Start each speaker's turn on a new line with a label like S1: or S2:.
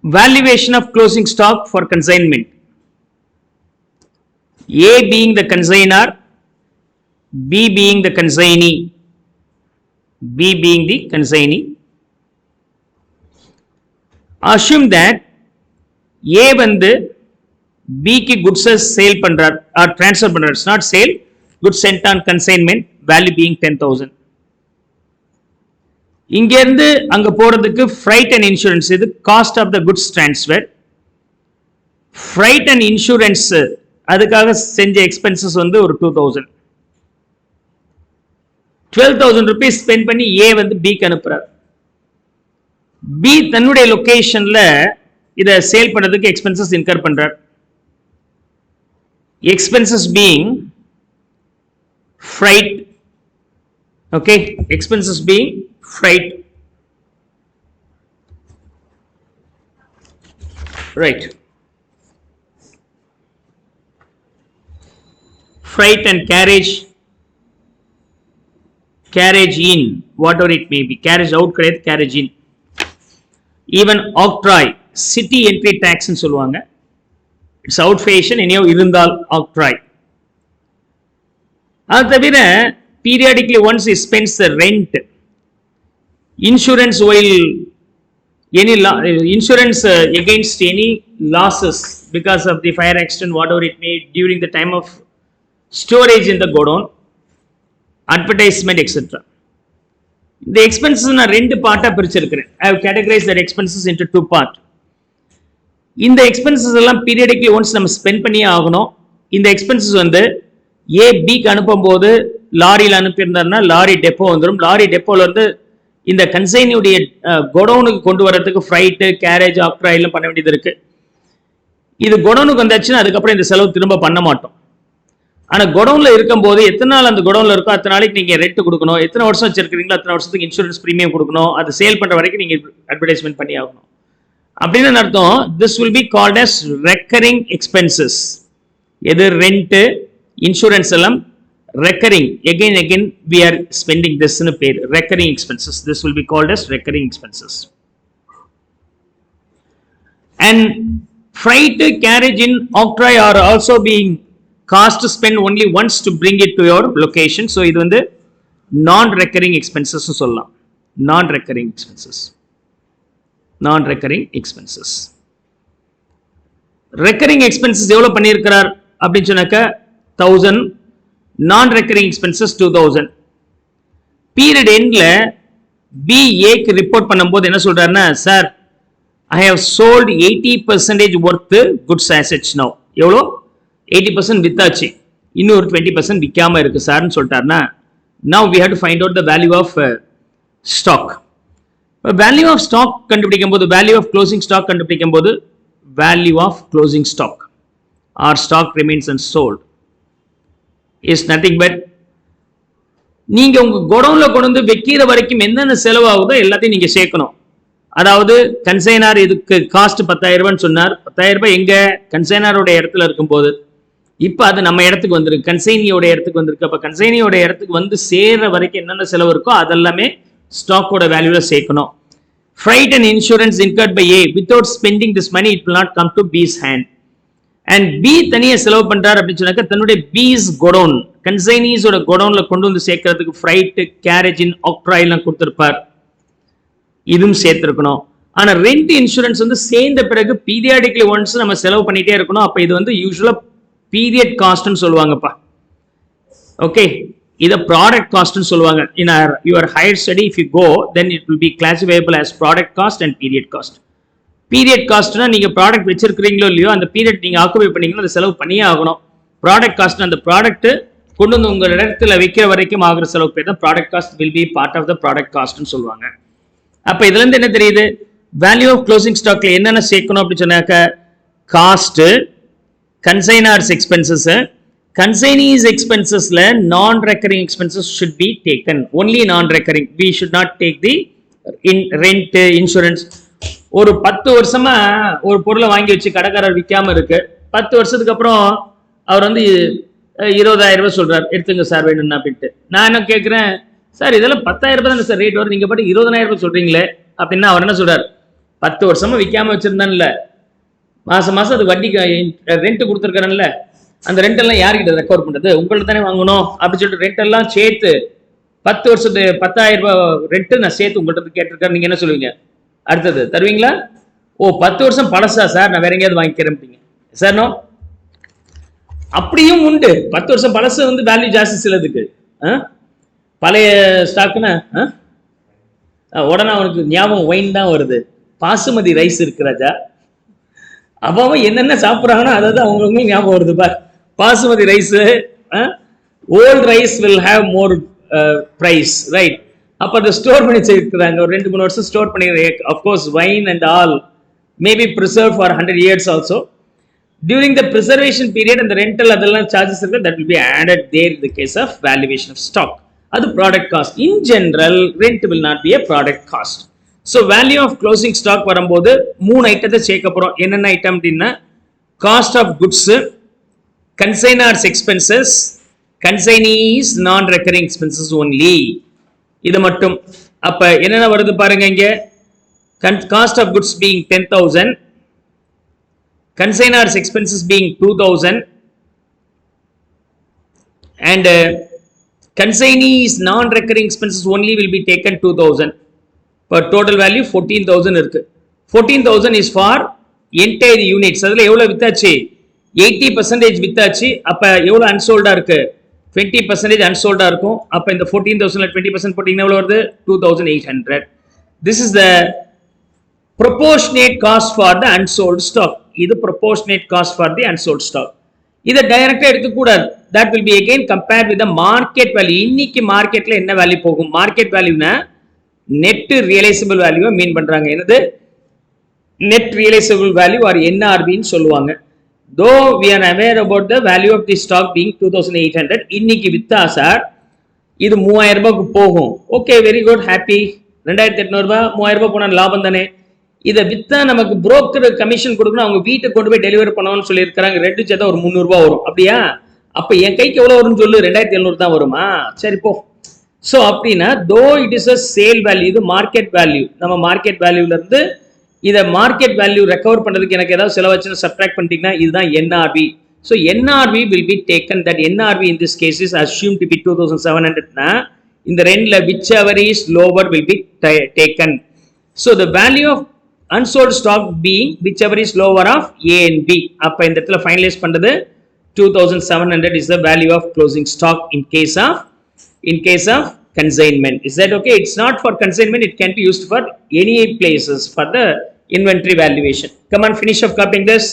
S1: Valuation of closing stock for consignment. A being the consignor, B being the consignee. B being the consignee. Assume that A வந்து B க்கு goods sale பண்றார் or transfer பண்றார். It's not sale, goods sent on consignment, value being 10,000. இங்க இருந்து அங்க போறதுக்கு freight and insurance இது cost of the goods transfer. Freight and insurance அதுக்காக செஞ்ச expenses வந்து ஒரு 2000. 12,000 rupees spend பண்ணி A வந்து B க்கு அனுப்புறார். B தன்னுடைய லொகேஷன்ல இத சேல் பண்றதுக்கு expenses incur பண்றார். Expenses being freight, okay, expenses being freight, right, freight and carriage in, whatever it may be, carriage out கிடையாது, carriage in, even octroi, city entry tax ன்னு சொல்லுவாங்க, it's outfation anyhow இருந்தால் octroi. அது தவிர periodically once he spends the rent, insurance while any insurance against any losses because of the fire accident, whatever it may during the time of storage in the godown, advertisement, etc. The expenses நான் ரெண்டு பார்ட்டா பிரிச்சிருக்கிறேன். I have categorized the expenses into two part. இந்த expenses எல்லாம் periodically once நம்ம spend பண்ணியே ஆகணும். இந்த expenses வந்து A B க்கு அனுப்பும்போது லாரியில் அனுப்பியிருந்தாருன்னா லாரி டெப்போ வந்துடும். லாரி டெப்போல இருந்து இந்த கன்சைனியுடைய கோடவுனுக்கு கொண்டு வரதுக்கு ஃப்ரைட்டு, கேரேஜ், ஆப்ட்ரா எல்லாம் பண்ண வேண்டியது இருக்கு. இது கோடவுனுக்கு வந்தாச்சுன்னா அதுக்கப்புறம் இந்த செலவு திரும்ப பண்ண மாட்டோம். ஆனா கோடவுன்ல இருக்கும்போது எத்தனை நாள் அந்த கோடவுன்ல இருக்கோ அத்தனை நாளைக்கு நீங்க ரெண்ட் கொடுக்கணும். எத்தனை வருஷம் வச்சிருக்கீங்களோ அத்தனை வருஷத்துக்கு இன்சூரன்ஸ் பிரீமியம் கொடுக்கணும். அது சேல் பண்ற வரைக்கும் நீங்க அட்வர்டைஸ்மெண்ட் பண்ணி ஆகணும். அப்படின்னு அர்த்தம் this will be called as recurring expenses. எது ரெண்ட், இன்சூரன்ஸ் எல்லாம் recurring, again we are spending this in a pair, recurring expenses. This will be called as recurring expenses. And freight, carriage in, octroi are also being cost to spend only once to bring it to your location. So இது வந்து non-recurring expenses சொல்லலாம். Non-recurring expenses. Non-recurring expenses. Recurring expenses எவ்வளவு பண்ணியிருக்கிறார் அப்படின்னு சொன்னாக்க 1000, non-recurring expenses 2000. Period endல BA க்கு report பண்ணும்போது என்ன சொல்றாருன்னா, sir I have sold 80% worth goods assets now. எவ்வளோ? 80% வித்தாச்சு, இன்னும் ஒரு 20% விற்காம இருக்கு சார்னு சொல்லிட்டாருன்னா, now we have to find out the value of stock. Value of stock கண்டுபிடிக்கும் போது, value of closing stock கண்டுபிடிக்கும் போது, value of closing stock or stock remains unsold is nothing but நீங்க உங்க கோடவுன்ல கொண்டு வந்து வைக்கிற வரைக்கும் என்னென்ன செலவு ஆகுதோ எல்லாத்தையும் நீங்க சேர்க்கணும். அதாவது கன்சைனர் இதுக்கு காஸ்ட் 10,000 ரூபான்னு சொன்னார். 10,000 ரூபாய் எங்க? கன்சைனரோட இடத்துல இருக்கும்போது. இப்ப அது நம்ம இடத்துக்கு வந்திருக்கு, கன்சைனியோட இடத்துக்கு வந்திருக்கு. அப்ப கன்சைனியோட இடத்துக்கு வந்து சேர்ற வரைக்கும் என்னென்ன செலவு இருக்கோ அதெல்லாமே ஸ்டாக்கோட வேல்யூல சேர்க்கணும். Freight and insurance incurred by A. Without spending this money, it will not come to B's hand. And B தனியா செலவு பண்றாரு அப்படின்னு சொன்னாக்க தன்னுடைய B's godown, கன்சைனிஸோட கோடவுன்ல கொண்டு வந்து சேர்க்கறதுக்கு ஃப்ரைட், கேரேஜ் இன், ஆக்ட்ராய் எல்லாம் கொடுத்திருப்பார். இதுவும் சேர்த்திருக்கணும். ஆனா ரெண்ட், இன்சூரன்ஸ் வந்து சேர்ந்த பிறகு பீரியாடிக்லி ஒன்ஸ் நம்ம செலவு பண்ணிட்டே இருக்கணும். அப்ப இது வந்து யூசுவலா பீரியட் காஸ்ட்னு சொல்லுவாங்கப்பா. ஓகே, இத ப்ராடக்ட் காஸ்ட்னு சொல்லுவாங்க. in your higher study if you go, then it will be classifiable as product cost and period cost. Period காஸ்ட்னா நீங்க ப்ராடக்ட் வச்சிருக்கீங்களோ இல்லையோ அந்த பீரியட் நீங்க ஆக்குபை பண்ணீங்கன்னா அந்த செலவு பண்ணியே ஆகணும். ப்ராடக்ட் காஸ்ட் அந்த ப்ராடக்ட் கொண்டு வந்து உங்க இடத்துல வைக்கிற வரைக்கும் ஆகிற செலவு பேர் தான் product cost. will be part of the product cost னு சொல்லுவாங்க. அப்ப இதுல இருந்து என்ன தெரியுது? வேல்யூ ஆஃப் க்ளோசிங் ஸ்டாக்ல என்னென்ன சேர்க்கணும் அப்படின்னு சொன்னாக்க cost, consigners expenses, consignees expenses la non-recurring expenses should be taken, only non-recurring. We should not take the rent, insurance. ஒரு 10 வருஷமா ஒரு பொருளை வாங்கி வச்சு கடைக்காரர் விற்காம இருக்கு. 10 வருஷத்துக்கு அப்புறம் அவர் வந்து 20,000 ரூபாய் சொல்றாரு, எடுத்துங்க சார் வேணும்னா அப்படின்ட்டு. நான் என்ன கேட்கிறேன், சார் இதெல்லாம் 10,000 ரூபாய் தானே சார் ரேட் வரும், நீங்க பாட்டு 20,000 ரூபாய் சொல்றீங்களே அப்படின்னா அவர் என்ன சொல்றாரு, 10 வருஷமா விற்காம வச்சிருந்தான்ல, மாசம் மாசம் அது வட்டிக்கு ரெண்ட் கொடுத்துருக்கானல்ல, அந்த ரெண்ட் எல்லாம் யார்கிட்ட ரெக்கவர் பண்றது? உங்கள்ட்ட தானே வாங்கணும் அப்படின்னு சொல்லிட்டு ரெண்ட் எல்லாம் சேர்த்து 10 வருஷத்து 10,000 ரூபாய் ரெண்ட் நான் சேர்த்து உங்கள்கிட்ட கேட்டிருக்கேன். நீங்க என்ன சொல்லுவீங்க? அடுத்தது தருவீங்களா? ஓ 10 வருஷம் பழசா சார், நான் வேற எங்கேயாவது வாங்கிக்கிறேன் சார். நோ, அப்படியும் உண்டு. 10 வருஷம் பழசு வந்து வேல்யூ ஜாஸ்தி சிலதுக்கு. பழைய ஸ்டாக்குன்னா உடனே அவனுக்கு ஞாபகம் ஒயின் தான் வருது. பாசுமதி ரைஸ் இருக்கு ராஜா, அவன் என்னென்ன சாப்பிட்றாங்கன்னா அதாவது அவங்களுக்கு ஞாபகம் வருது பார். Basmati rice, old rice will have more price, right? அப்போ அதை ஸ்டோர் பண்ணி வச்சிருக்கிறாங்க, ஒரு 2-3 வருஷம் ஸ்டோர் பண்ணி. Of course wine and all maybe preserve for 100 years also. During the preservation period and the rental அதெல்லாம் சார்ஜஸ் இருக்கு, that will be added there in the case of valuation of stock. அது product cost. In general, rent will not be a product cost. So value of closing stock வரும்போது 3 ஐட்டத்தை சேர்க்க போறோம். என்னென்ன item அப்படின்னா, cost of goods, consignors expenses, consignees non-recurring expenses only. இது மட்டும். அப்ப என்னென்ன வருது பாருங்க இங்க. Cost of goods being 10,000, consignors expenses being 2,000, and consignees non-recurring expenses only will be taken 2,000. For total value 14,000 இருக்கு. 14,000 is for entire units. அதுல எவ்வளவு வித்தாச்சு? 80% வித்தாச்சு. அப்ப எவ்வளவு அன்சோல்டா இருக்கு? 20% அன்சோல்டா இருக்கும். அப்ப இந்த 14,000ல 20% போட்டீங்கன்னா எவ்வளவு வருது? 2,800. This is the proportionate cost for the unsold stock. இது proportionate cost for the unsold stock. இதை டைரக்டா எடுக்க கூடாது. That will be again compared with the market value. இன்னைக்கு மார்க்கெட்ல என்ன வேல்யூ போகும்? மார்க்கெட் வேல்யூனா நெட் ரியலைசபிள் வேல்யூ மீன் பண்றாங்க. என்னது? Net realisable value or NRV சொல்லுவாங்க. Though we are aware about the value of the stock being 2,800, இன்னைக்கு வித்தா சார் இது 3,000 ரூபாய்க்கு போகும். Okay, very good, happy. 2,800 ரூபாய் 3,000 ரூபாய் போனா லாபம் தானே. இதை வித்தா நமக்கு புரோக்கர் கமிஷன் கொடுக்கணும், அவங்க வீட்டுக்கு கொண்டு போய் டெலிவரி பண்ணணும்னு சொல்லியிருக்காங்க. ரெண்டு சேர்த்தா ஒரு 300 ரூபாய் வரும். அப்படியா? அப்ப என் கைக்கு எவ்வளவு வரும்னு சொல்லு. 2,700 தான் வருமா? சரி போ. ஸோ அப்படின்னா though it is a sale value, இது மார்க்கெட் வேல்யூ. நம்ம மார்க்கெட் வேல்யூல இருந்து இதை மார்க்கெட் வேல்யூ ரெக்கவர் பண்றதுக்கு எனக்கு ஏதாவது செலவாச்சுன்னு சப்ட்ராக்ட் பண்ணிட்டீங்கன்னா இதுதான் NRV. So NRV will be taken. That NRV in this case is assumed to be 2,700. இந்த ரெண்டுல whichever is lower will be taken. So the value of unsold stock being whichever is lower of A and B. அப்ப இந்த இடத்துல finalise பண்றது 2,700 is the value of closing stock in case of consignment. Is that okay? It's not for consignment, it can be used for any places for the inventory valuation. Come on, finish off copying this.